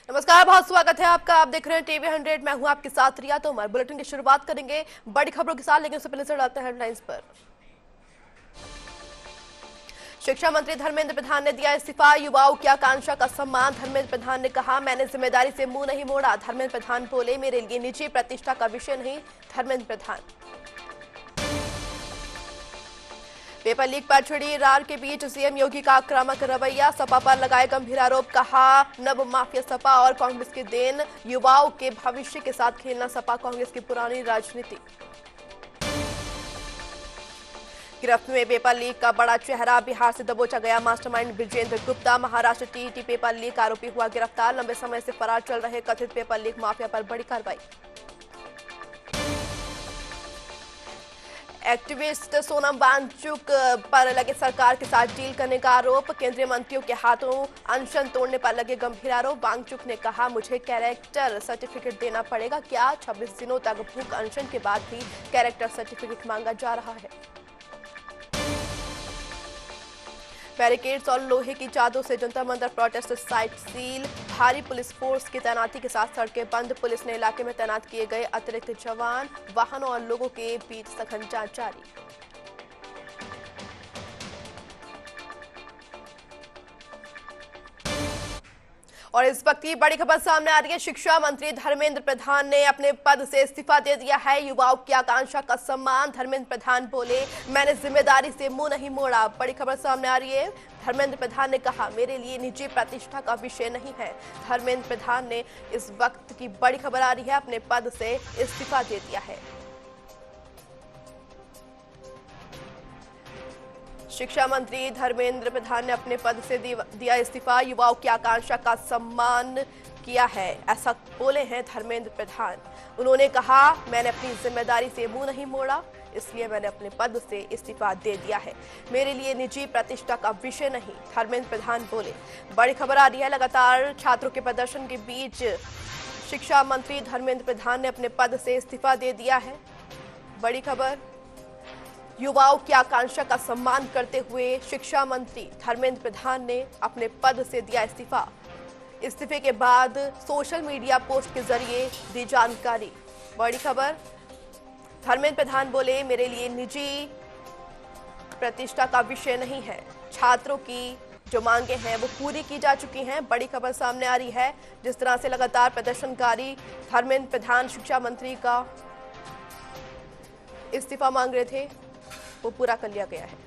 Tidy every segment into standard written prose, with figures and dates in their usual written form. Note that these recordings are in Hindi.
नमस्कार, बहुत स्वागत है आपका। आप देख रहे हैं टीवी 100। मैं हूं आपके साथ रिया तोमर। बुलेटिन की शुरुआत करेंगे बड़ी खबरों के साथ, लेकिन उससे पहले नजर डालते हैं हेडलाइंस पर। शिक्षा मंत्री धर्मेंद्र प्रधान ने दिया इस्तीफा, युवाओं की आकांक्षा का सम्मान। धर्मेंद्र प्रधान ने कहा, मैंने जिम्मेदारी से मुंह नहीं मोड़ा। धर्मेंद्र प्रधान बोले, मेरे लिए निजी प्रतिष्ठा का विषय नहीं। धर्मेंद्र प्रधान। पेपर लीक पर छिड़ी रार के बीच सीएम योगी का आक्रामक रवैया। सपा पर लगाए गंभीर आरोप, कहा नव माफिया सपा और कांग्रेस की देन। युवाओं के भविष्य के साथ खेलना सपा कांग्रेस की पुरानी राजनीति। गिरफ्त में पेपर लीक का बड़ा चेहरा, बिहार से दबोचा गया mastermind Vijendra Gupta. Maharashtra TET paper leak आरोपी हुआ गिरफ्तार। लंबे समय से फरार चल रहे कथित पेपर लीक माफिया पर बड़ी कार्रवाई। एक्टिविस्ट सोनम वांगचुक पर लगे सरकार के साथ डील करने का आरोप। केंद्रीय मंत्रियों के हाथों अनशन तोड़ने पर लगे गंभीर आरोप। वांगचुक ने कहा, मुझे कैरेक्टर सर्टिफिकेट देना पड़ेगा क्या? 26 दिनों तक भूख अनशन के बाद भी कैरेक्टर सर्टिफिकेट मांगा जा रहा है। बैरिकेड्स और लोहे की चादरों से Jantar Mantar protest site seal. भारी पुलिस फोर्स की तैनाती के साथ सड़कें बंद। पुलिस ने इलाके में तैनात किए गए अतिरिक्त जवान। वाहनों और लोगों के बीच सघन जांच जारी। और इस वक्त की बड़ी खबर सामने आ रही है। शिक्षा मंत्री धर्मेंद्र प्रधान ने अपने पद से इस्तीफा दे दिया है। युवाओं की आकांक्षा का सम्मान। धर्मेंद्र प्रधान बोले, मैंने जिम्मेदारी से मुंह नहीं मोड़ा। बड़ी खबर सामने आ रही है। धर्मेंद्र प्रधान ने कहा, मेरे लिए निजी प्रतिष्ठा का विषय नहीं है। धर्मेंद्र प्रधान ने इस वक्त की बड़ी खबर आ रही है, अपने पद से इस्तीफा दे दिया है। शिक्षा मंत्री धर्मेंद्र प्रधान ने अपने पद से दिया इस्तीफा। युवाओं की आकांक्षा का सम्मान किया है, ऐसा बोले हैं धर्मेंद्र प्रधान। उन्होंने कहा, मैंने अपनी जिम्मेदारी से मुंह नहीं मोड़ा, इसलिए मैंने अपने पद से इस्तीफा दे दिया है। मेरे लिए निजी प्रतिष्ठा का विषय नहीं। धर्मेंद्र प्रधान बोले। बड़ी खबर आ रही है। लगातार छात्रों के प्रदर्शन के बीच शिक्षा मंत्री धर्मेंद्र प्रधान ने अपने पद से इस्तीफा दे दिया है। बड़ी खबर। युवाओं की आकांक्षा का सम्मान करते हुए शिक्षा मंत्री धर्मेंद्र प्रधान ने अपने पद से दिया इस्तीफा। इस्तीफे के बाद सोशल मीडिया पोस्ट के जरिए दी जानकारी। बड़ी खबर। धर्मेंद्र प्रधान बोले, मेरे लिए निजी प्रतिष्ठा का विषय नहीं है। छात्रों की जो मांगे हैं वो पूरी की जा चुकी हैं। बड़ी खबर सामने आ रही है। जिस तरह से लगातार प्रदर्शनकारी धर्मेंद्र प्रधान शिक्षा मंत्री का इस्तीफा मांग रहे थे, वो पूरा कर लिया गया है।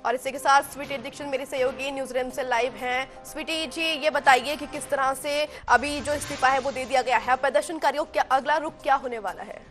और इसी के साथ स्वीटी दीक्षित मेरी सहयोगी न्यूज़रूम से लाइव हैं। स्वीटी जी, ये बताइए कि किस तरह से अभी जो इस्तीफा है वो दे दिया गया है। प्रदर्शनकारियों का अगला रुख क्या होने वाला है?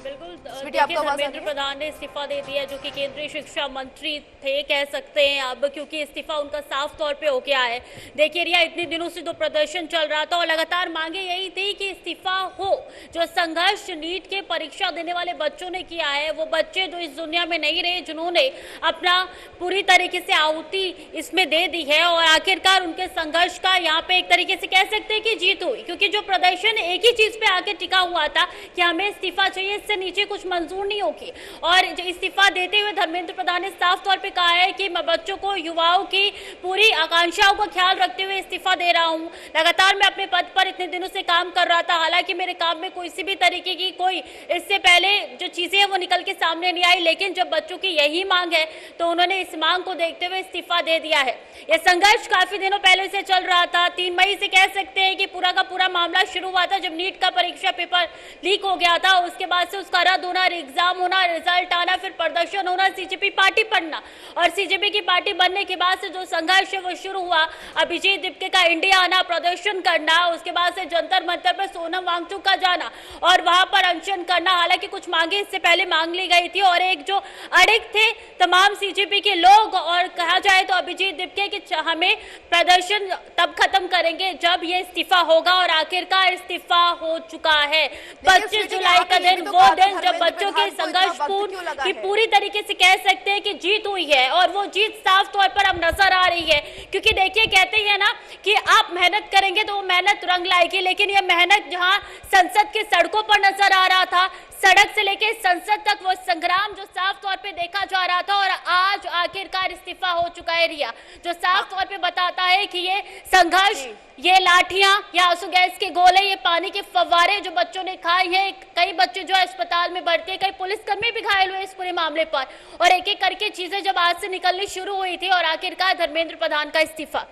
बिल्कुल, देखिए धर्मेंद्र प्रधान ने इस्तीफा दे दिया, जो कि केंद्रीय शिक्षा मंत्री थे कह सकते हैं अब, क्योंकि इस्तीफा उनका साफ तौर पे हो गया है। देखिए रिया, इतने दिनों से जो प्रदर्शन चल रहा था और लगातार मांगे यही थी कि इस्तीफा हो। जो संघर्ष नीट के परीक्षा देने वाले बच्चों ने किया है, वो बच्चे जो इस दुनिया में नहीं रहे, जिन्होंने अपना पूरी तरीके से आहुति इसमें दे दी है, और आखिरकार उनके संघर्ष का यहाँ पे एक तरीके से कह सकते हैं कि जीत हुई। क्योंकि जो प्रदर्शन एक ही चीज पे आके टिका हुआ था कि हमें इस्तीफा चाहिए, नीचे कुछ मंजूर नहीं होगी। और इस्तीफा देते हुए धर्मेंद्र प्रधान ने साफ तौर पे कहा है कि मैं बच्चों को, युवाओं की पूरी आकांक्षाओं का ख्याल रखते हुए इस्तीफा दे रहा हूं। लगातार मैं अपने पद पर इतने दिनों से काम कर रहा था, हालांकि मेरे काम में कोई सी भी तरीके की कोई इससे पहले जो चीजें हैं वो निकल के सामने नहीं आई, लेकिन जब बच्चों की यही मांग है तो उन्होंने इस मांग को देखते हुए इस्तीफा दे दिया है। यह संघर्ष काफी दिनों पहले से चल रहा था। 3 मई से कह सकते हैं कि पूरा का पूरा मामला शुरू हुआ था, जब नीट का परीक्षा पेपर लीक हो गया था। उसके बाद से उसका रद्द होना, एग्जाम होना, रिजल्ट आना, फिर प्रदर्शन होना, सीजेपी पार्टी बनना, और सीजेपी की पार्टी बनने के बाद से जो संघर्ष है वो शुरू हुआ। अभिजीत दीपके का इंडिया आना, प्रदर्शन करना, उसके बाद से जंतर मंतर पर सोनम वांगचुक का जाना और वहां पर अनशन करना। हालांकि कुछ मांगे इससे पहले मांग ली गई थी, और एक जो अड़िग थे तमाम सीजेपी के लोग, और कहा जाए तो अभिजीत दीपके कि हमें प्रदर्शन तब खत्म करेंगे जब ये इस्तीफा होगा, और आखिरकार इस्तीफा हो चुका है। 25 जुलाई का दिन वो दिन जब बच्चों के संघर्षपूर्ण की पूरी तरीके से कह सकते हैं कि जीत हुई है, और वो जीत साफ तौर पर अब नजर आ रही है। क्योंकि देखिए, कहते हैं ना कि आप मेहनत करेंगे तो वो मेहनत रंग लाएगी, लेकिन ये मेहनत जहां संसद की सड़कों पर नजर आ रहा था, सड़क से लेकर संसद तक वो संग्राम जो साफ तौर पे देखा जा रहा था, और आज आखिरकार इस्तीफा हो चुका है रिया, जो साफ तौर पे बताता है कि ये संघर्ष, ये लाठियां या आंसू गैस के गोले, ये पानी के फव्वारे जो बच्चों ने खाए हैं, कई बच्चे जो है अस्पताल में भर्ती है, कई पुलिसकर्मी भी घायल हुए इस पूरे मामले पर, और एक एक करके चीजें जब आज से निकलनी शुरू हुई थी, और आखिरकार धर्मेंद्र प्रधान का इस्तीफा।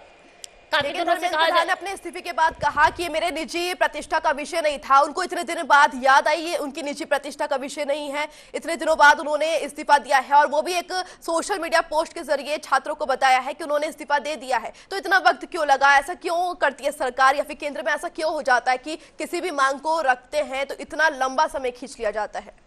धर्मेंद्र प्रधान ने अपने इस्तीफे के बाद कहा कि ये मेरे निजी प्रतिष्ठा का विषय नहीं था। उनको इतने दिनों बाद याद आई ये उनकी निजी प्रतिष्ठा का विषय नहीं है। इतने दिनों बाद उन्होंने इस्तीफा दिया है, और वो भी एक सोशल मीडिया पोस्ट के जरिए छात्रों को बताया है कि उन्होंने इस्तीफा दे दिया है। तो इतना वक्त क्यों लगा? ऐसा क्यों करती है सरकार, या फिर केंद्र में ऐसा क्यों हो जाता है कि किसी भी मांग को रखते हैं तो इतना लंबा समय खींच लिया जाता है?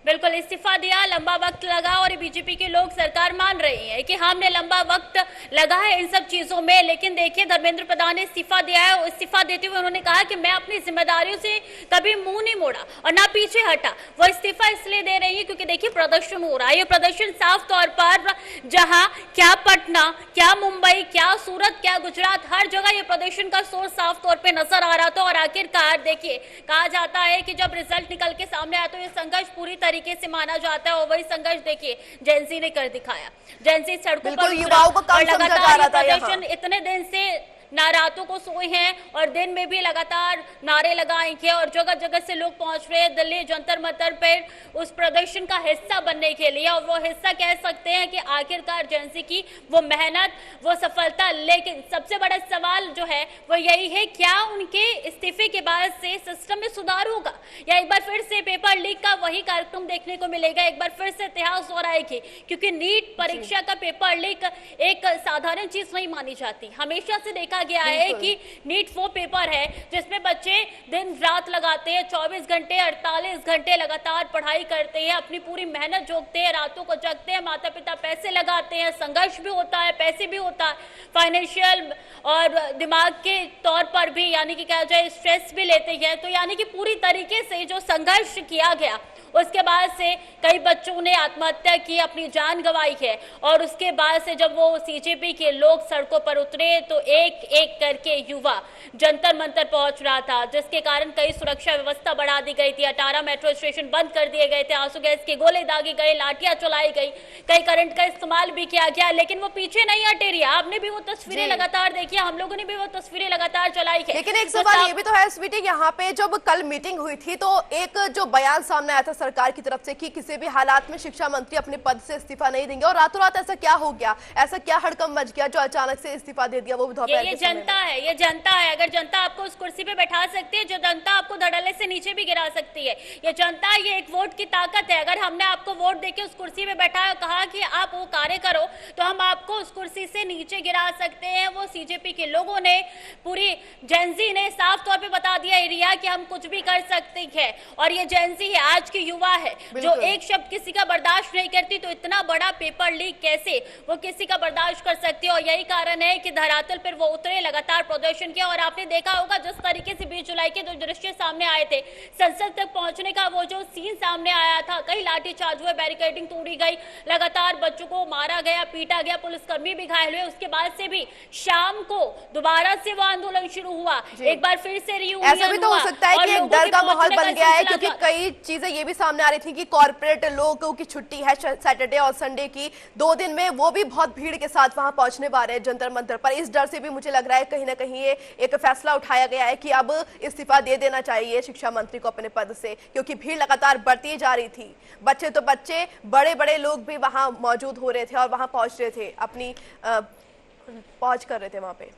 बिल्कुल, इस्तीफा दिया, लंबा वक्त लगा, और बीजेपी के लोग सरकार मान रही है कि हमने लंबा वक्त लगा है इन सब चीजों में। लेकिन देखिए, धर्मेंद्र प्रधान ने इस्तीफा दिया है, और इस्तीफा देते हुए उन्होंने कहा कि मैं अपनी जिम्मेदारियों से कभी मुंह नहीं मोड़ा और ना पीछे हटा। वो इस्तीफा इसलिए दे रही है क्योंकि देखिए प्रदर्शन हो रहा है, ये प्रदर्शन साफ तौर पर जहां क्या पटना, क्या मुंबई, क्या सूरत, क्या गुजरात, हर जगह ये प्रदर्शन का सोर्स साफ तौर पर नजर आ रहा था। और आखिरकार देखिए, कहा जाता है कि जब रिजल्ट निकल के सामने आया तो ये संघर्ष पूरी तरीके से माना जाता है, और वही संघर्ष देखिए जेंजी ने कर दिखाया। जेंजी सड़कों पर युवाओं को कम समझा जा रहा था। प्रदर्शन इतने दिन से ना रातों को सोए हैं, और दिन में भी लगातार नारे लगाएंगे, और जगह जगह से लोग पहुंच रहे हैं दिल्ली जंतर मंतर पर उस प्रदर्शन का हिस्सा बनने के लिए। और वो हिस्सा कह सकते हैं कि आखिरकार जेंजी की वो मेहनत, वो सफलता। लेकिन सबसे बड़ा सवाल जो है वो यही है, क्या उनके इस्तीफे के बाद से सिस्टम में सुधार होगा, या एक बार फिर से पेपर लीक का वही कार्यक्रम देखने को मिलेगा, एक बार फिर से इतिहास दोहराएगी। क्योंकि नीट परीक्षा का पेपर लीक एक साधारण चीज नहीं मानी जाती। हमेशा से देखा गया है कि नीट वो पेपर है जिसमें बच्चे दिन रात लगाते हैं, 24 घंटे 48 घंटे लगातार पढ़ाई करते हैं, अपनी पूरी मेहनत झोंकते हैं, रातों को जगते हैं, माता पिता पैसे लगाते हैं, संघर्ष भी होता है, पैसे भी होता है, फाइनेंशियल और दिमाग के तौर पर भी, यानी कि क्या जाए, स्ट्रेस भी लेते हैं। तो यानी कि पूरी तरीके से जो संघर्ष किया गया, उसके बाद से कई बच्चों ने आत्महत्या की, अपनी जान गंवाई है। और उसके बाद से जब वो सीजेपी के लोग सड़कों पर उतरे तो एक एक करके युवा जंतर मंतर पहुंच रहा था, जिसके कारण कई सुरक्षा व्यवस्था बढ़ा दी गई थी। 18 मेट्रो स्टेशन बंद कर दिए गए थे, आंसू गैस के गोले दागे गए, लाठियां चलाई गई, कई करंट का इस्तेमाल भी किया गया। लेकिन वो पीछे नहीं हटे रही। आपने भी वो तस्वीरें लगातार देखी, हम लोगों ने भी वो तस्वीरें लगातार चलाई है। लेकिन एक सवाल ये भी तो है स्वीटी, यहाँ पे जब कल मीटिंग हुई थी तो एक जो बयान सामने आया था सरकार की तरफ से कि किसी भी हालात में शिक्षा मंत्री अपने पद से इस्तीफा नहीं देंगे, और रातों रात ऐसा क्या हो गया, ऐसा क्या हड़कंप मच गया जो अचानक से इस्तीफा दे दिया, वो भी दोपहर के समय में? ये जनता है। अगर जनता आपको उस कुर्सी पे बैठा सकती है, जो जनता आपको धड़ल्ले से नीचे भी गिरा सकती है। ये जनता, ये एक वोट की ताकत है। अगर हमने आपको वोट देके उस कुर्सी पे बैठाया, कहा कि आप वो कार्य करो, तो हम आपको उस कुर्सी से नीचे गिरा सकते हैं। वो सीजेपी के लोगों ने, पूरी जेंजी ने साफ तौर पे बता दिया एरिया कि हम कुछ भी कर सकते हैं। और ये जेंजी है, आज की युवा है, जो एक शब्द किसी का बर्दाश्त नहीं करती। तो इतना बड़ा पेपर लीक कैसे वो किसी का बर्दाश्त कर सकती है? और यही कारण है कि धरातल पर वो उतरे, लगातार प्रदर्शन किया। और आपने देखा होगा जिस तरीके से 20 जुलाई के जो दृश्य सामने आए थे, संसद तक पहुंचने का वो जो सीन सामने आया था, कई लाठीचार्ज हुए, बैरिकेडिंग तोड़ी गई, लगातार बच्चों को मारा गया, पीटा गया, पुलिसकर्मी भी घायल हुए। उसके बाद से भी शाम को दोबारा से वो आंदोलन शुरू हुआ, एक बार फिर से रियूनियन। ऐसा भी तो हो सकता है कि एक डर का माहौल बन गया है, क्योंकि कई चीजें ये भी सामने आ रही थी कि कॉर्पोरेट लोगों की छुट्टी है सैटरडे और संडे की, 2 दिन में वो भी बहुत भीड़ के साथ वहां पहुंचने वाले हैं जंतर मंतर पर। इस डर से भी मुझे लग रहा है कहीं ना कहीं ये एक फैसला उठाया गया है कि अब इस्तीफा दे देना चाहिए शिक्षा मंत्री को अपने पद से, क्योंकि भीड़ लगातार बढ़ती जा रही थी। बच्चे तो बच्चे, बड़े बड़े लोग भी वहां मौजूद हो रहे थे और वहां पहुंच रहे थे, अपनी पहुंच कर रहे थे वहां पे।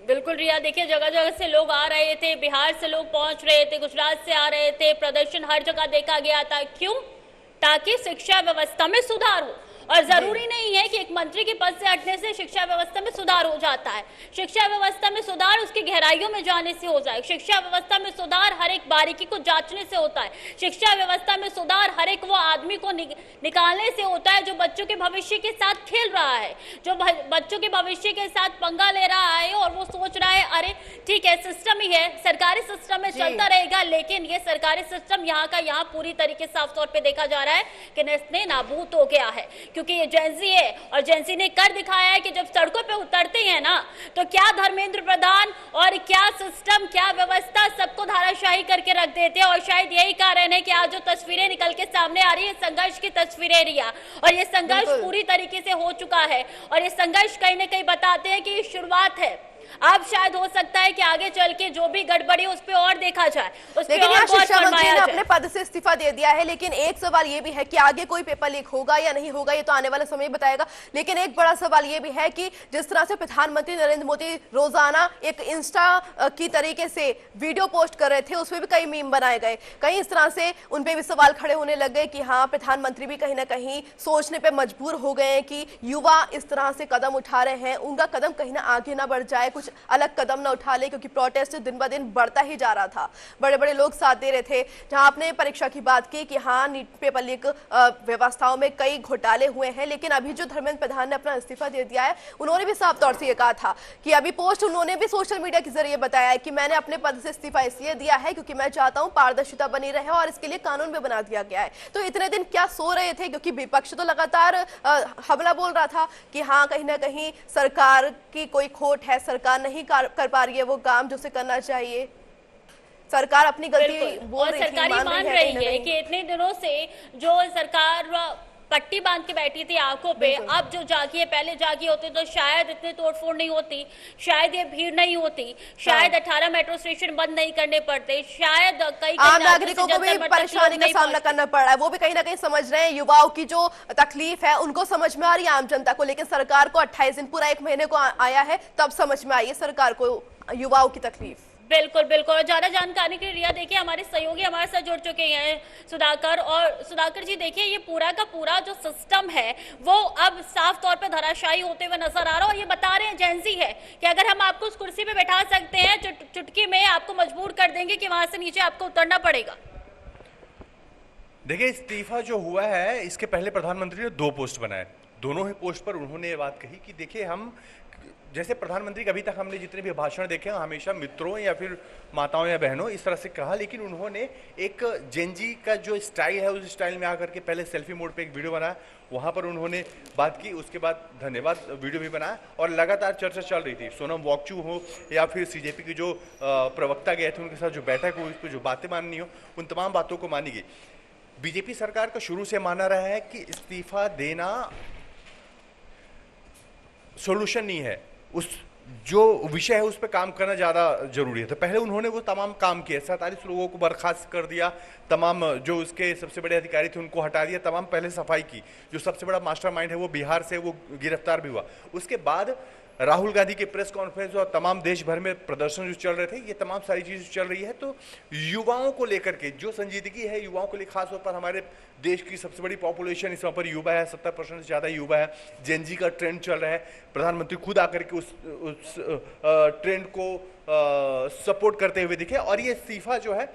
बिल्कुल रिया, देखिए जगह जगह से लोग आ रहे थे, बिहार से लोग पहुंच रहे थे, गुजरात से आ रहे थे, प्रदर्शन हर जगह देखा गया था। क्यों? ताकि शिक्षा व्यवस्था में सुधार हो। और जरूरी नहीं है कि एक मंत्री के पद से हटने से शिक्षा व्यवस्था में सुधार हो जाता है। शिक्षा व्यवस्था में सुधार उसकी गहराइयों में जाने से हो जाए। शिक्षा व्यवस्था में सुधार हर एक बारीकी को जांचने से होता है। शिक्षा व्यवस्था में सुधार हर एक वो आदमी को निकालने से होता है जो बच्चों के भविष्य के साथ खेल रहा है, जो बच्चों के भविष्य के साथ पंगा ले रहा है और वो सोच रहा है अरे ठीक है सिस्टम ही है, सरकारी सिस्टम में चलता रहेगा, लेकिन ये सरकारी सिस्टम यहाँ का यहाँ पूरी तरीके साफ तौर पे देखा जा रहा है कि नेस्ते नाबूद हो गया है। क्योंकि ये जेंजी है और जेंजी ने कर दिखाया है कि जब सड़कों पे उतरते हैं ना तो क्या धर्मेंद्र प्रधान और क्या सिस्टम, क्या व्यवस्था सबको धाराशाही करके रख देते हैं। और शायद यही कारण है कि आज जो तस्वीरें निकल के सामने आ रही है संघर्ष की तस्वीरें रिया, और ये संघर्ष पूरी तरीके से हो चुका है और ये संघर्ष कहीं ना कहीं बताते हैं कि ये शुरुआत है। अब शायद हो सकता है कि आगे चल के जो भी गड़बड़ी उस पे और देखा जाए, उस पे और शिक्षा मंत्री ने अपने पद से इस्तीफा दे दिया है, लेकिन एक सवाल ये भी है कि आगे कोई पेपर लीक होगा या नहीं होगा, ये तो आने वाला समय बताएगा। लेकिन एक बड़ा सवाल ये भी है कि जिस तरह से प्रधानमंत्री नरेंद्र मोदी रोजाना एक इंस्टा की तरीके से वीडियो पोस्ट कर रहे थे, उसमें भी कई मीम बनाए गए, कहीं इस तरह से उनपे भी सवाल खड़े होने लग गए कि हाँ प्रधानमंत्री भी कहीं ना कहीं सोचने पर मजबूर हो गए कि युवा इस तरह से कदम उठा रहे हैं, उनका कदम कहीं ना आगे ना बढ़ जाए, कुछ अलग कदम ना उठा ले, क्योंकि प्रोटेस्ट दिन ब दिन बढ़ता ही जा रहा था, बड़े बड़े लोग साथ दे रहे थे। जहां आपने परीक्षा की बात की कि हाँ नीट पेपर लीक व्यवस्थाओं में कई घोटाले हुए हैं, लेकिन अभी जो धर्मेंद्र प्रधान ने अपना इस्तीफा दे दिया है, उन्होंने भी साफ तौर से ये कहा था कि अभी पोस्ट उन्होंने भी सोशल मीडिया के जरिए बताया है कि मैंने अपने पद से इस्तीफा इसलिए दिया है क्योंकि मैं चाहता हूं पारदर्शिता बनी रहे और इसके लिए कानून भी बना दिया गया है। तो इतने दिन क्या सो रहे थे, क्योंकि विपक्ष तो लगातार हमला बोल रहा था कि हाँ कहीं ना कहीं सरकार की कोई खोट है, सरकार नहीं कर पा रही है वो काम जो उसे करना चाहिए, सरकार अपनी गलती बोल रही थी, मान रही है कि इतने दिनों से जो सरकार पट्टी बांध के बैठी थी आंखों पे, अब जो जागी है, पहले जागी होती तो शायद इतनी तोड़फोड़ नहीं होती, शायद ये भीड़ नहीं होती, शायद 18 मेट्रो स्टेशन बंद नहीं करने पड़ते, शायद कई आम नागरिकों को भी परेशानी का सामना करना पड़ रहा है। वो भी कहीं ना कहीं समझ रहे हैं, युवाओं की जो तकलीफ है उनको समझ में आ रही है आम जनता को, लेकिन सरकार को 28 दिन पूरा 1 महीने को आया है तब समझ में आई है सरकार को युवाओं की तकलीफ। बिल्कुल बिल्कुल। और ज्यादा जानकारी के लिए रिया देखिए हमारे सहयोगी हमारे साथ जुड़ चुके हैं सुधाकर, और सुधाकर जी देखिए ये पूरा का पूरा जो सिस्टम है वो अब साफ तौर पे धराशायी होते हुए नजर आ रहा है, और ये बता रहे हैं जेंजी है कि अगर हम आपको उस कुर्सी पे बैठा सकते हैं चुटकी में आपको मजबूर कर देंगे कि वहां से नीचे आपको उतरना पड़ेगा। देखिए इस्तीफा जो हुआ है, इसके पहले प्रधानमंत्री ने 2 पोस्ट बनाए, दोनों ही पोस्ट पर उन्होंने ये बात कही कि देखिए हम जैसे प्रधानमंत्री का अभी तक हमने जितने भी भाषण देखे हैं हमेशा मित्रों या फिर माताओं या बहनों इस तरह से कहा, लेकिन उन्होंने एक जेंजी का जो स्टाइल है उस स्टाइल में आकर के पहले सेल्फी मोड पे एक वीडियो बनाया, वहाँ पर उन्होंने बात की, उसके बाद धन्यवाद वीडियो भी बनाया और लगातार चर्चा चल रही थी। सोनम वांगचुक हो या फिर सीजेपी की जो प्रवक्ता गए थे उनके साथ जो बैठक हुई, उस पर जो बातें माननी हो उन तमाम बातों को मानी गई। बीजेपी सरकार का शुरू से माना रहा है कि इस्तीफा देना सोल्यूशन नहीं है, उस जो विषय है उस पर काम करना ज़्यादा जरूरी है। तो पहले उन्होंने वो तमाम काम किए, 47 लोगों को बर्खास्त कर दिया, तमाम जो उसके सबसे बड़े अधिकारी थे उनको हटा दिया, तमाम पहले सफाई की। जो सबसे बड़ा मास्टरमाइंड है वो बिहार से वो गिरफ्तार भी हुआ। उसके बाद राहुल गांधी के प्रेस कॉन्फ्रेंस और तमाम देश भर में प्रदर्शन जो चल रहे थे, ये तमाम सारी चीज़ें चल रही है। तो युवाओं को लेकर के जो संजीदगी है, युवाओं के लिए खास तौर पर हमारे देश की सबसे बड़ी पॉपुलेशन इस वहाँ पर युवा है, 70% से ज़्यादा युवा है, जेनजी का ट्रेंड चल रहा है। प्रधानमंत्री खुद आकर के उस ट्रेंड को सपोर्ट करते हुए दिखे। और ये इस्तीफा जो है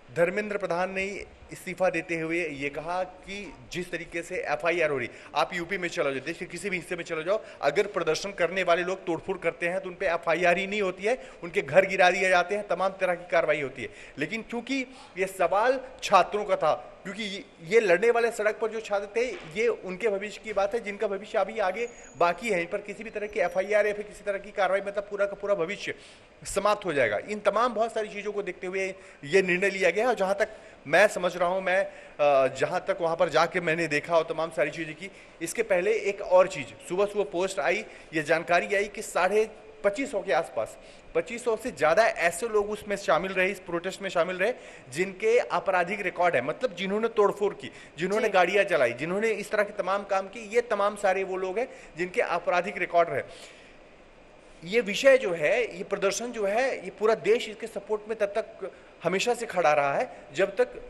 धर्मेंद्र प्रधान ने इस्तीफा देते हुए ये कहा कि जिस तरीके से एफआईआर हो रही, आप यूपी में चलो जाओ, देश के किसी भी हिस्से में चलो जाओ, अगर प्रदर्शन करने वाले लोग तोड़फोड़ करते हैं तो उन पे एफआईआर ही नहीं होती है, उनके घर गिरा दिए जाते हैं, तमाम तरह की कार्रवाई होती है। लेकिन क्योंकि ये सवाल छात्रों का था, क्योंकि ये लड़ने वाले सड़क पर जो छात्र थे ये उनके भविष्य की बात है, जिनका भविष्य अभी आगे बाकी है, इन पर किसी भी तरह की एफआईआर या फिर किसी तरह की कार्रवाई मतलब पूरा का पूरा भविष्य समाप्त हो जाएगा। इन तमाम बहुत सारी चीज़ों को देखते हुए ये निर्णय लिया गया। और जहाँ तक मैं समझ रहा हूँ, मैं जहाँ तक वहाँ पर जाके मैंने देखा और तमाम सारी चीज़ें की, इसके पहले एक और चीज़ सुबह पोस्ट आई, ये जानकारी आई कि 2500 के आसपास 2500 से ज़्यादा ऐसे लोग उसमें शामिल रहे, इस प्रोटेस्ट में शामिल रहे जिनके आपराधिक रिकॉर्ड है, मतलब जिन्होंने तोड़फोड़ की, जिन्होंने गाड़ियाँ चलाई, जिन्होंने इस तरह के तमाम काम की, ये तमाम सारे वो लोग हैं जिनके आपराधिक रिकॉर्ड है। ये विषय जो है, ये प्रदर्शन जो है, ये पूरा देश इसके सपोर्ट में तब तक हमेशा से खड़ा रहा है जब तक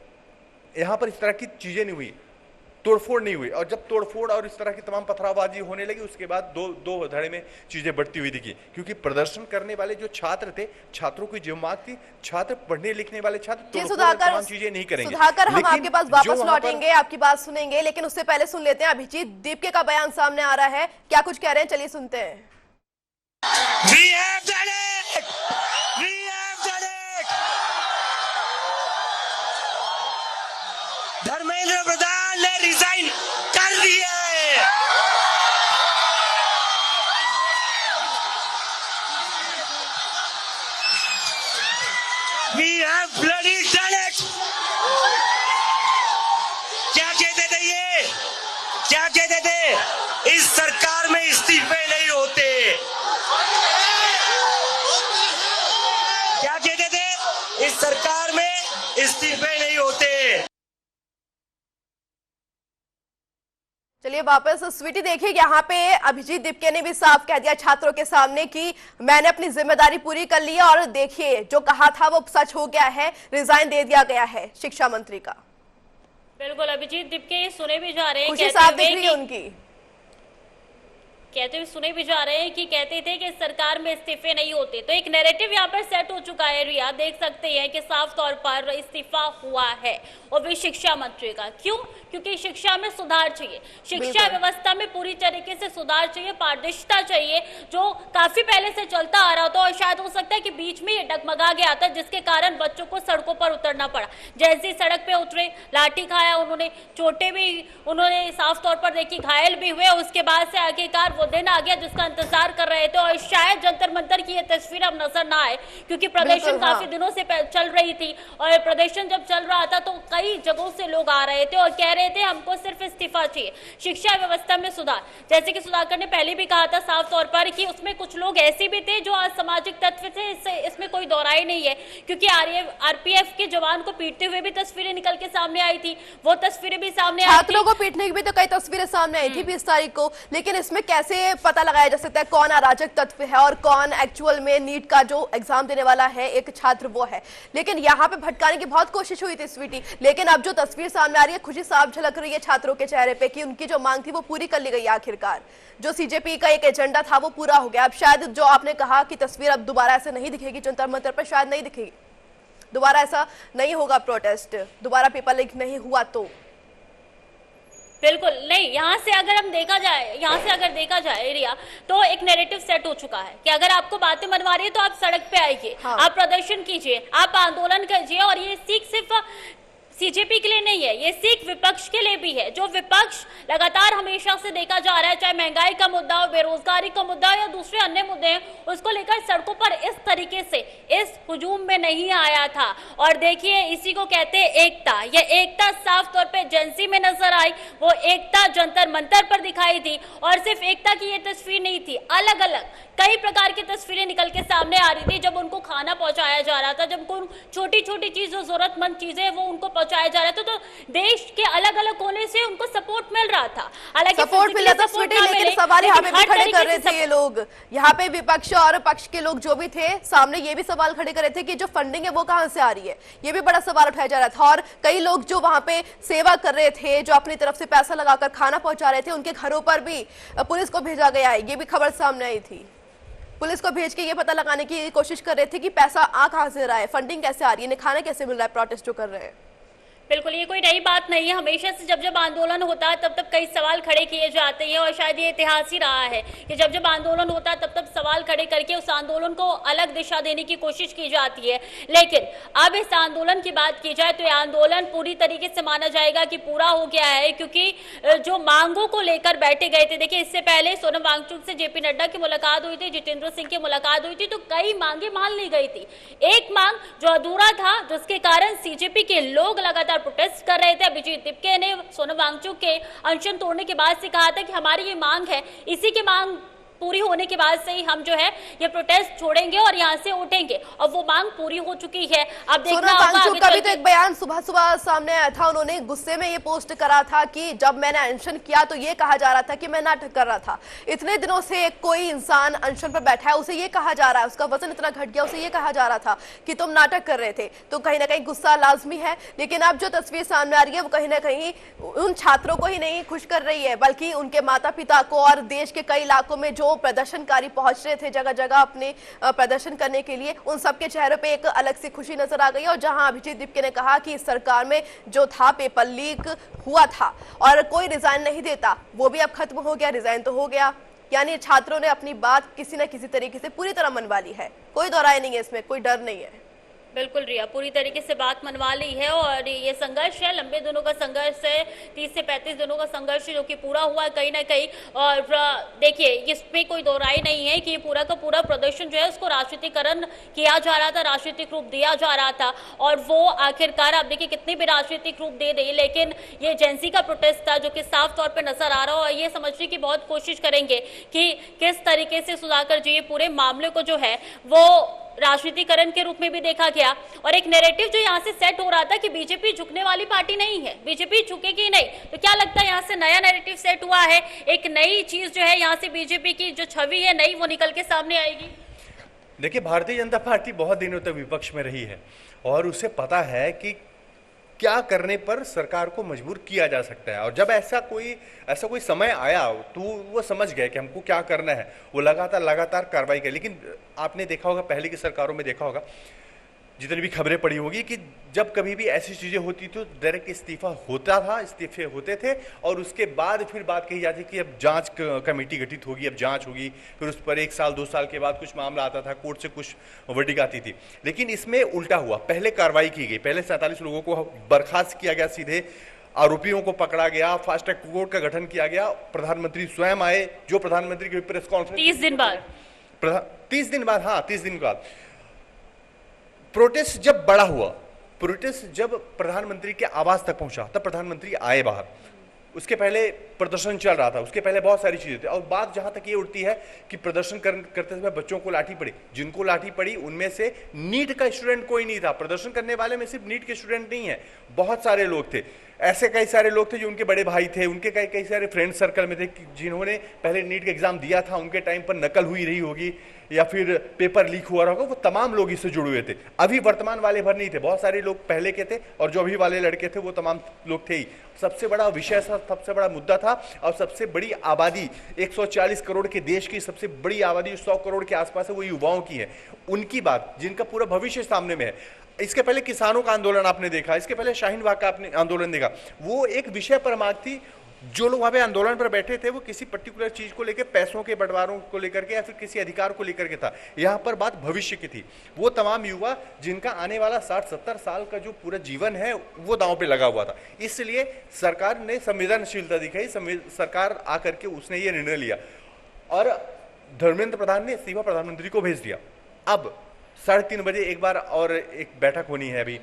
यहाँ पर इस तरह की चीज़ें नहीं हुई। तोड़फोड़ नहीं हुई। और जब तोड़फोड़ और इस तरह की तमाम पथराबाजी होने लगी, उसके बाद दो धड़े में चीजें बढ़ती हुई दिखी, क्योंकि प्रदर्शन करने वाले जो छात्र थे, छात्रों की जो मांग थी, छात्र पढ़ने लिखने वाले छात्र तमाम चीजें नहीं करेंगे। सुधाकर, हम आपके पास वापस लौटेंगे, आपकी बात सुनेंगे, लेकिन उससे पहले सुन लेते हैं अभिजीत दीपके का बयान सामने आ रहा है, क्या कुछ कह रहे हैं, चलिए सुनते हैं। We have done it! We have done it! Dharmendra Pradhan ने रिजाइन कर दिया है। We have bloody done it! क्या कहते थे ये? क्या कहते थे? इस सरकार में इस्तीफे नहीं होते। क्या कहते थे? इस सरकार में इस्तीफे नहीं होते। चलिए वापस स्वीटी, देखिए यहाँ पे अभिजीत दीपके ने भी साफ कह दिया छात्रों के सामने कि मैंने अपनी जिम्मेदारी पूरी कर ली है, और देखिए जो कहा था वो सच हो गया है, रिजाइन दे दिया गया है शिक्षा मंत्री का। बिल्कुल, अभिजीत दीपके सुने भी जा रहे हैं, खुशी साफ दिख रही है उनकी, कहते हुए सुने भी जा रहे हैं कि कहते थे कि सरकार में इस्तीफे नहीं होते। तो एक नैरेटिव यहाँ पर सेट हो चुका है रिया, देख सकते हैं कि साफ तौर पर इस्तीफा हुआ है, और भी शिक्षा मंत्री का। क्यों? क्योंकि शिक्षा में सुधार चाहिए, शिक्षा व्यवस्था में पूरी तरीके से सुधार चाहिए, पारदर्शिता चाहिए, जो काफी पहले से चलता आ रहा था, और शायद हो सकता है कि बीच में ये डगमगा गया था, जिसके कारण बच्चों को सड़कों पर उतरना पड़ा। जैसे सड़क पे उतरे, लाठी खाया उन्होंने, चोटें भी उन्होंने साफ तौर पर देखी, घायल भी हुए। उसके बाद से आखिरकार वो दिन आ गया जिसका इंतजार कर रहे थे, और शायद जंतर मंतर की ये तस्वीर अब नजर ना आए, क्योंकि प्रदर्शन काफी दिनों से चल रही थी, और प्रदर्शन जब चल रहा था तो कई जगहों से लोग आ रहे थे और कह रहे थे हमको सिर्फ इस्तीफा चाहिए, शिक्षा व्यवस्था में सुधार। जैसे कि सुधाकर ने पहले भी कहा था साफ तौर पर कि उसमें कुछ लोग ऐसे भी थे जो असामाजिक तत्व थे, इसमें कोई दोहराई नहीं है, क्योंकि आरपीएफ के जवान को पीटते हुए भी तस्वीरें निकल के सामने आई थी, वो तस्वीरें भी सामने आई थी। छात्रों को पीटने की भी तो कई तस्वीरें सामने आई थी 20 तारीख को, लेकिन इसमें कैसे पता लगाया जा सकता है कौन अराजक तत्व है और कौन एक्चुअल में नीट का जो एग्जाम देने वाला है एक छात्र वो है। लेकिन यहाँ पे भटकाने की बहुत कोशिश हुई थी स्वीटी, लेकिन अब जो तस्वीर सामने आ रही है, खुशी साफ झलक रही है छात्रों के चेहरे पे कि उनकी जो मांग थी वो पूरी कर ली गई आखिरकार। जो सीजेपी का एक एजेंडा था वो पूरा हो गया। अब शायद जो आपने कहा कि तस्वीर अब दोबारा ऐसे नहीं दिखेगी जंतर मंतर पर, शायद नहीं दिखेगी दोबारा, ऐसा नहीं होगा प्रोटेस्ट, दोबारा पेपर लीक नहीं हुआ तो। बिल्कुल नहीं, यहाँ से अगर देखा जाए रिया, तो एक नैरेटिव सेट हो चुका है कि अगर आपको बातें मनवा रही है तो आप सड़क पे आइए, हाँ। आप प्रदर्शन कीजिए, आप आंदोलन कीजिए, और ये सीख सिर्फ सीजेपी के लिए नहीं है, ये सीख विपक्ष के लिए भी है। जो विपक्ष लगातार हमेशा से देखा जा रहा है, चाहे महंगाई का मुद्दा हो, बेरोजगारी का मुद्दा हो या दूसरे अन्य मुद्दे हैं, उसको लेकर सड़कों पर इस तरीके से इस हुजूम में नहीं आया था। और देखिए, इसी को कहते हैं एकता। ये एकता साफ तौर पे एजेंसी में नजर आई, वो एकता जंतर मंतर पर दिखाई दी, और सिर्फ एकता की ये तस्वीर नहीं थी, अलग अलग कई प्रकार की तस्वीरें निकल के सामने आ रही थी। जब उनको खाना पहुंचाया जा रहा था, जब उनको छोटी छोटी चीजें, जरूरतमंद चीजें वो उनको पहुंचाया जा रहा था, तो देश के अलग अलग कोने से उनको सपोर्ट मिल रहा था। हालांकि सपोर्ट मिला था स्वीटी, लेकिन सवाल यहाँ पे भी खड़े कर रहे थे ये लोग, यहाँ पे विपक्ष और पक्ष के लोग जो भी थे सामने ये भी सवाल खड़े कर रहे थे कि जो फंडिंग है वो कहाँ से आ रही है, ये भी बड़ा सवाल उठाया जा रहा था। और कई लोग जो वहां पे सेवा कर रहे थे, जो अपनी तरफ से पैसा लगाकर खाना पहुंचा रहे थे, उनके घरों पर भी पुलिस को भेजा गया है, ये भी खबर सामने आई थी। पुलिस को भेज के ये पता लगाने की कोशिश कर रहे थे कि पैसा आ कहां से रहा है, फंडिंग कैसे आ रही है, इन्हें खाना कैसे मिल रहा है, प्रोटेस्ट जो कर रहे हैं। बिल्कुल, ये कोई नई बात नहीं है, हमेशा से जब जब आंदोलन होता है तब तब कई सवाल खड़े किए जाते हैं, और शायद ये इतिहास ही रहा है कि जब जब आंदोलन होता है तब तब सवाल खड़े करके उस आंदोलन को अलग दिशा देने की कोशिश की जाती है। लेकिन अब इस आंदोलन की बात की जाए तो ये आंदोलन पूरी तरीके से माना जाएगा कि पूरा हो गया है, क्योंकि जो मांगों को लेकर बैठे गए थे, देखिए इससे पहले सोनम वांगचुक से जेपी नड्डा की मुलाकात हुई थी, जितेंद्र सिंह की मुलाकात हुई थी, तो कई मांगे मान ली गई थी। एक मांग जो अधूरा था, जिसके कारण सीजेपी के लोग लगातार प्रोटेस्ट कर रहे थे। अभिजीत दीपके ने सोनम वांगचुक के अनशन तोड़ने के बाद से कहा था कि हमारी ये मांग है, इसी की मांग पूरी होने के बाद से ही हम जो है ये प्रोटेस्ट छोड़ेंगे और यहाँ से उठेंगे, और वो मांग पूरी हो चुकी है। अब देखना होगा का भी तो एक बयान सुबह सुबह सामने आया था, उन्होंने गुस्से में ये पोस्ट करा था कि जब मैंने अनशन किया तो ये कहा जा रहा था कि मैं नाटक कर रहा था। इतने दिनों से कोई इंसान अनशन पर बैठा है, उसे ये कहा जा रहा है, उसका वजन इतना घट गया, उसे ये कहा जा रहा था कि तुम नाटक कर रहे थे, तो कहीं ना कहीं गुस्सा लाजमी है। लेकिन अब जो तस्वीर सामने आ रही है वो कहीं ना कहीं उन छात्रों को ही नहीं खुश कर रही है, बल्कि उनके माता पिता को, और देश के कई इलाकों में जो प्रदर्शनकारी पहुंच रहे थे जगह जगह अपने प्रदर्शन करने के लिए, उन सबके चेहरों पे एक अलग सी खुशी नजर आ गई। और जहां अभिजीत दीपके ने कहा कि इस सरकार में जो था पेपर लीक हुआ था और कोई रिजाइन नहीं देता, वो भी अब खत्म हो गया, रिजाइन तो हो गया। यानी छात्रों ने अपनी बात किसी न किसी तरीके से पूरी तरह मनवा ली है, कोई दोहराई नहीं है, इसमें कोई डर नहीं है। बिल्कुल रिया, पूरी तरीके से बात मनवा ली है, और ये संघर्ष है, लंबे दिनों का संघर्ष है, 30 से 35 दिनों का संघर्ष जो कि पूरा हुआ है कहीं ना कहीं। और देखिए, इसमें कोई दोहराई नहीं है कि ये पूरा का पूरा प्रदर्शन जो है उसको राजनीतिकरण किया जा रहा था, राजनीतिक रूप दिया जा रहा था, और वो आखिरकार आप देखिए कितनी भी राजनीतिक रूप दे दे, लेकिन ये जेंसी का प्रोटेस्ट था जो कि साफ तौर पर नजर आ रहा हो। और ये समझने की बहुत कोशिश करेंगे कि किस तरीके से सुधाकर जी ये पूरे मामले को जो है वो राजनीतिकरण के रूप में भी देखा गया, और एक नैरेटिव जो यहाँ से सेट हो रहा था कि बीजेपी झुकने वाली पार्टी नहीं है, बीजेपी झुकेगी नहीं, तो क्या लगता है यहाँ से नया नैरेटिव सेट हुआ है, एक नई चीज जो है यहाँ से बीजेपी की जो छवि है नई वो निकल के सामने आएगी? देखिए, भारतीय जनता पार्टी बहुत दिनों तक विपक्ष में रही है और उसे पता है कि क्या करने पर सरकार को मजबूर किया जा सकता है, और जब ऐसा कोई समय आया तो वो समझ गए कि हमको क्या करना है, वो लगातार कार्रवाई की। लेकिन आपने देखा होगा, पहले की सरकारों में देखा होगा, जितनी भी खबरें पड़ी होगी, कि जब कभी भी ऐसी चीजें होती तो डायरेक्ट इस्तीफा होता था, इस्तीफे होते थे, और उसके बाद फिर बात कही जाती कि अब जांच कमेटी गठित होगी, अब जांच होगी, फिर उस पर 1 साल 2 साल के बाद कुछ मामला आता था, कोर्ट से कुछ वर्डिक आती थी। लेकिन इसमें उल्टा हुआ, पहले कार्रवाई की गई, पहले 47 लोगों को बर्खास्त किया गया, सीधे आरोपियों को पकड़ा गया, फास्ट ट्रैक कोर्ट का गठन किया गया, प्रधानमंत्री स्वयं आए, जो प्रधानमंत्री की प्रेस कॉन्फ्रेंस 30 दिन बाद 30 दिन बाद, हाँ 30 दिन बाद प्रोटेस्ट जब बड़ा हुआ, प्रोटेस्ट जब प्रधानमंत्री के आवास तक पहुंचा, तब प्रधानमंत्री आए बाहर। उसके पहले प्रदर्शन चल रहा था, उसके पहले बहुत सारी चीजें थी, और बात जहां तक ये उठती है कि प्रदर्शन करते समय बच्चों को लाठी पड़ी, जिनको लाठी पड़ी उनमें से नीट का स्टूडेंट कोई नहीं था। प्रदर्शन करने वाले में सिर्फ नीट के स्टूडेंट नहीं है, बहुत सारे लोग थे, ऐसे कई सारे लोग थे जो उनके बड़े भाई थे, उनके कई सारे फ्रेंड सर्कल में थे जिन्होंने पहले नीट का एग्जाम दिया था, उनके टाइम पर नकल हुई रही होगी या फिर पेपर लीक हुआ होगा, वो तमाम लोग इससे जुड़े हुए थे। अभी वर्तमान वाले भर नहीं थे, बहुत सारे लोग पहले के थे, और जो अभी वाले लड़के थे वो तमाम लोग थे ही। सबसे बड़ा विषय था, सबसे बड़ा मुद्दा था, और सबसे बड़ी आबादी 140 करोड़ के देश की सबसे बड़ी आबादी 100 करोड़ के आसपास है, वो युवाओं की है, उनकी बात, जिनका पूरा भविष्य सामने में है। इसके पहले किसानों का आंदोलन आपने देखा, इसके पहले शाहीन बाग का आपने आंदोलन देखा, वो एक विषय पर मांग थी। जो लोग वहां पे आंदोलन पर बैठे थे वो किसी पर्टिकुलर चीज को लेकर, पैसों के बंटवारों को लेकर के या फिर किसी अधिकार को लेकर के था, यहाँ पर बात भविष्य की थी। वो तमाम युवा जिनका आने वाला 60-70 साल का जो पूरा जीवन है वो दांव पे लगा हुआ था, इसलिए सरकार ने संवेदनशीलता दिखाई, सरकार आकर के उसने ये निर्णय लिया, और धर्मेंद्र प्रधान ने इस्तीफा प्रधानमंत्री को भेज दिया। अब 3:30 बजे एक बार और एक बैठक होनी है अभी,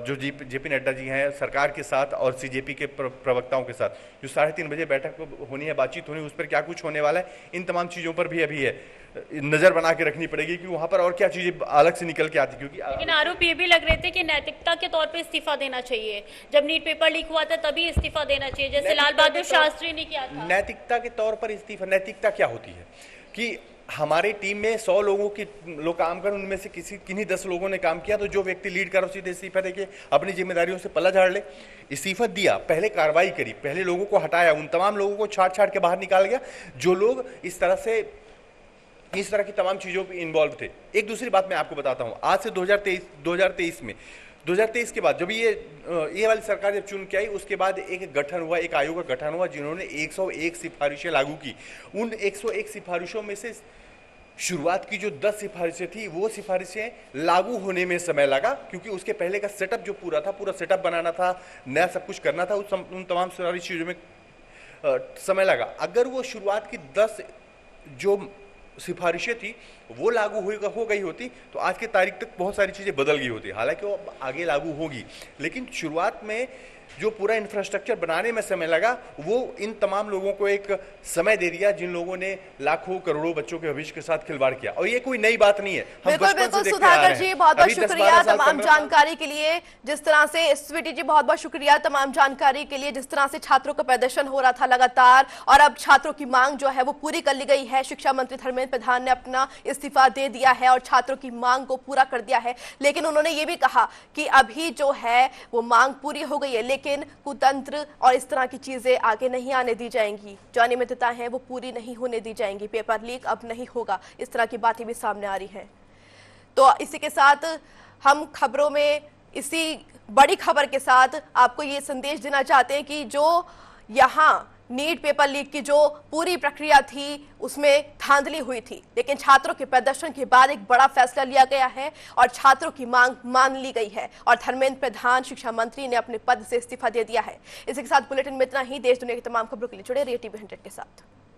जो जेपी नड्डा जी हैं सरकार के साथ और सीजेपी के प्रवक्ताओं के साथ, जो 3:30 बजे बैठक होनी है, बातचीत होनी है, उस पर क्या कुछ होने वाला है, इन तमाम चीज़ों पर भी अभी है नजर बना के रखनी पड़ेगी कि वहां पर और क्या चीजें अलग से निकल के आती, क्योंकि लेकिन आरोप ये भी लग रहे थे कि नैतिकता के तौर पे इस्तीफा देना चाहिए, जब नीट पेपर लीक हुआ था तभी इस्तीफा देना चाहिए, जैसे लाल बहादुर शास्त्री ने किया था। नैतिकता के तौर पर इस्तीफा, नैतिकता क्या होती है कि हमारी टीम में 100 लोग काम कर, उनमें से किन्हीं 10 लोगों ने काम किया, तो जो व्यक्ति लीड कर सीधे इस्तीफा देके अपनी जिम्मेदारियों से पल्ला झाड़ ले। इस्तीफा दिया, पहले कार्रवाई करी, पहले लोगों को हटाया, उन तमाम लोगों को छाट के बाहर निकाल गया जो लोग इस तरह की तमाम चीजों में इन्वॉल्व थे। एक दूसरी बात मैं आपको बताता हूं, आज से 2023 के बाद जब ये वाली सरकार जब चुन के आई, उसके बाद एक गठन हुआ, एक आयोग का गठन हुआ जिन्होंने 101 सिफारिशें लागू की। उन 101 सिफारिशों में से शुरुआत की जो 10 सिफारिशें थी, वो सिफारिशें लागू होने में समय लगा, क्योंकि उसके पहले का सेटअप जो पूरा सेटअप बनाना था, नया सब कुछ करना था, उन तमाम सारी चीज़ों में समय लगा। अगर वो शुरुआत की 10 जो सिफारिशें थी वो लागू हो गई होती तो आज की तारीख तक बहुत सारी चीज़ें बदल गई होती। हालांकि वो आगे लागू होगी, लेकिन शुरुआत में जो पूरा इंफ्रास्ट्रक्चर बनाने में समय लगा वो इन तमाम लोगों को एक समय दे दिया जिन लोगों ने लाखों करोड़ों बच्चों के भविष्य के साथ खिलवाड़ किया। और ये कोई नई बात नहीं है, हम बिल्कुल बचपन से बिल्कुल देखते आ रहे सुधाकर हैं। जी बहुत बहुत अभी 10-12 शुक्रिया साल, तमाम 15 साल जानकारी के लिए। जिस तरह से स्वीटी जी बहुत बहुत शुक्रिया तमाम जानकारी के लिए। जिस तरह से छात्रों का प्रदर्शन हो रहा था लगातार और अब छात्रों की मांग जो है वो पूरी कर ली गई है। शिक्षा मंत्री धर्मेंद्र प्रधान ने अपना इस्तीफा दे दिया है और छात्रों की मांग को पूरा कर दिया है। लेकिन उन्होंने ये भी कहा कि अभी जो है वो मांग पूरी हो गई है, लेकिन कुतंत्र और इस तरह की चीजें आगे नहीं आने दी जाएंगी। जो अनियमितता है वो पूरी नहीं होने दी जाएंगी। पेपर लीक अब नहीं होगा, इस तरह की बातें भी सामने आ रही हैं। तो इसी के साथ हम खबरों में इसी बड़ी खबर के साथ आपको ये संदेश देना चाहते हैं कि जो यहाँ नीट पेपर लीक की जो पूरी प्रक्रिया थी उसमें धांधली हुई थी, लेकिन छात्रों के प्रदर्शन के बाद एक बड़ा फैसला लिया गया है और छात्रों की मांग मान ली गई है और धर्मेंद्र प्रधान शिक्षा मंत्री ने अपने पद से इस्तीफा दे दिया है। इसी के साथ बुलेटिन में इतना ही। देश दुनिया की तमाम खबरों के लिए जुड़े रहिए टीवी 100 के साथ।